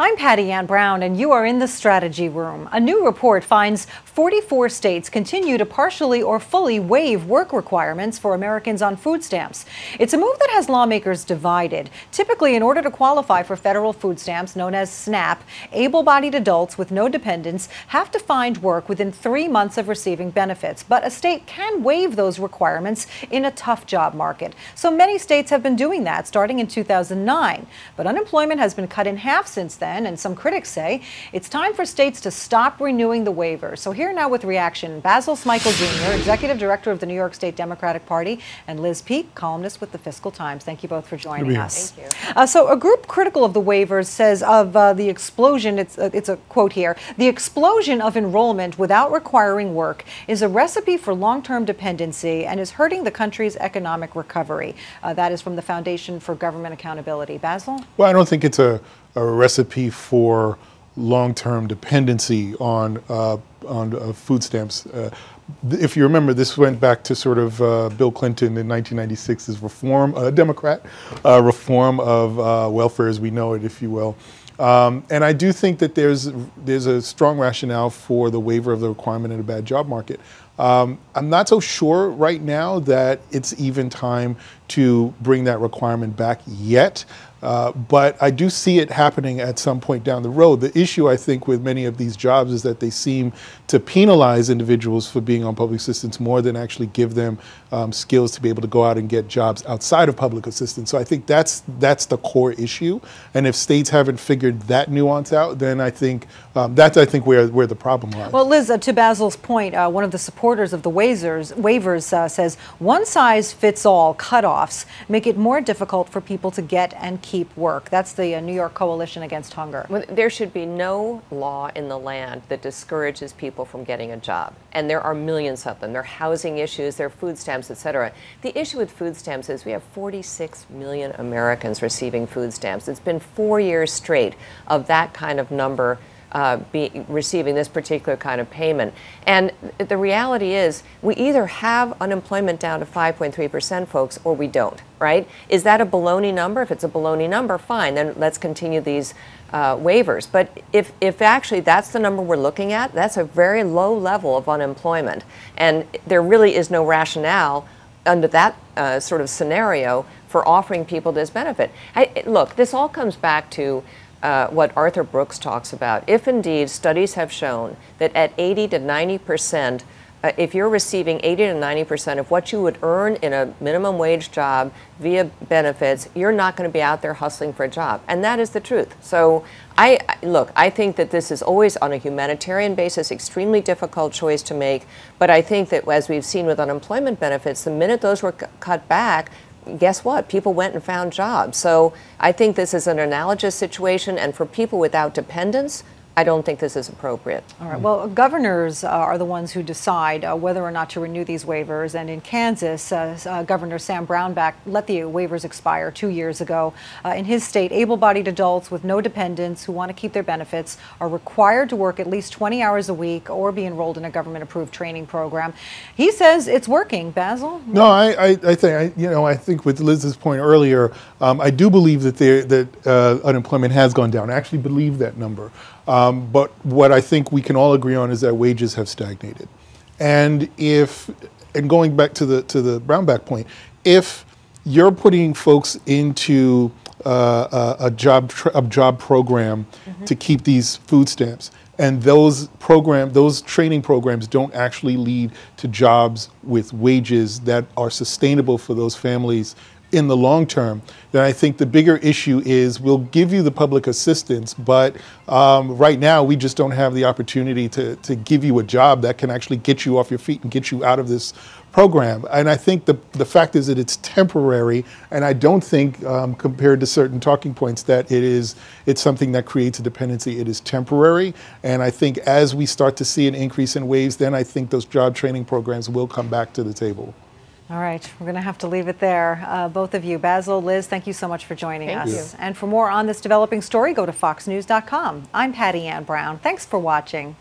I'm Patty Ann Brown, and you are in the Strategy Room. A new report finds 44 states continue to partially or fully waive work requirements for Americans on food stamps. It's a move that has lawmakers divided. Typically, in order to qualify for federal food stamps, known as SNAP, able-bodied adults with no dependents have to find work within 3 months of receiving benefits. But a state can waive those requirements in a tough job market. So many states have been doing that starting in 2009. But unemployment has been cut in half since then. And some critics say it's time for states to stop renewing the waivers. So here now with reaction, Basil Smikle Jr., Executive Director of the New York State Democratic Party, and Liz Peek, columnist with the Fiscal Times. Thank you both for joining us. Thank you. So a group critical of the waivers says of the explosion, it's a quote here, the explosion of enrollment without requiring work is a recipe for long-term dependency and is hurting the country's economic recovery. That is from the Foundation for Government Accountability. Basil? Well, I don't think it's a recipe for long-term dependency on food stamps. If you remember, this went back to sort of Bill Clinton in 1996's reform, Democrat reform of welfare as we know it, if you will. And I do think that there's a strong rationale for the waiver of the requirement in a bad job market. I'm not so sure right now that it's even time to bring that requirement back yet. But I do see it happening at some point down the road. The issue, I think, with many of these jobs is that they seem to penalize individuals for being on public assistance more than actually give them skills to be able to go out and get jobs outside of public assistance. So I think that's the core issue. And if states haven't figured that nuance out, then I think that's where the problem lies. Well, Liz, to Basil's point, one of the supporters of the waivers says one-size-fits-all cutoffs make it more difficult for people to get and keep work. That's the New York Coalition Against Hunger. Well, there should be no law in the land that discourages people from getting a job. And there are millions of them. There are housing issues, there are food stamps, etc. The issue with food stamps is we have 46 million Americans receiving food stamps. It's been 4 years straight of that kind of number receiving this particular kind of payment. And the reality is we either have unemployment down to 5.3%, folks, or we don't, right? Is that a baloney number? If it's a baloney number, fine, then let's continue these waivers. But if actually that's the number we're looking at, that's a very low level of unemployment. And there really is no rationale under that sort of scenario for offering people this benefit. Look, this all comes back to what Arthur Brooks talks about. If indeed studies have shown that at 80 to 90%, if you're receiving 80 to 90% of what you would earn in a minimum wage job via benefits, you're not going to be out there hustling for a job. And that is the truth. So I think that this is always on a humanitarian basis, extremely difficult choice to make. But I think that as we've seen with unemployment benefits, the minute those were cut back, guess what? People went and found jobs. So I think this is an analogous situation, and for people without dependents, I don't think this is appropriate. All right. Well, governors are the ones who decide whether or not to renew these waivers. And in Kansas, Governor Sam Brownback let the waivers expire 2 years ago. In his state, able-bodied adults with no dependents who want to keep their benefits are required to work at least 20 hours a week or be enrolled in a government-approved training program. He says it's working. Basil? No, I think with Liz's point earlier, I do believe that unemployment has gone down. I actually believe that number. But what I think we can all agree on is that wages have stagnated. And going back to the Brownback point, if you're putting folks into a job program to keep these food stamps, and those training programs don't actually lead to jobs with wages that are sustainable for those families in the long term, then I think the bigger issue is we'll give you the public assistance, but right now we just don't have the opportunity to give you a job that can actually get you off your feet and get you out of this program. And I think the fact is that it's temporary, and I don't think compared to certain talking points that it's something that creates a dependency. It is temporary, and I think as we start to see an increase in waves, then I think those job training programs will come back to the table. All right, we're going to have to leave it there. Both of you, Basil, Liz, thank you so much for joining us. Thank you. And for more on this developing story, go to foxnews.com. I'm Patty Ann Brown. Thanks for watching.